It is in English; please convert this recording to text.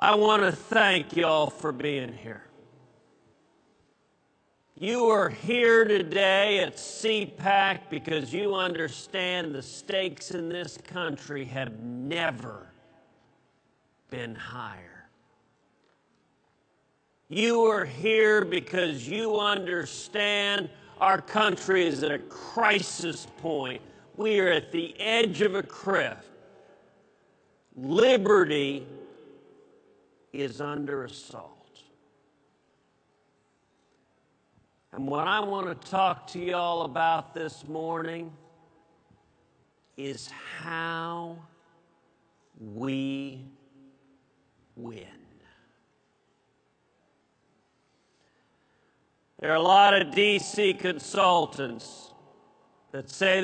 I want to thank y'all for being here. You are here today at CPAC because you understand the stakes in this country have never been higher. You are here because you understand our country is at a crisis point. We are at the edge of a cliff. Liberty is under assault. And what I want to talk to you all about this morning is how we win. There are a lot of D.C. consultants that say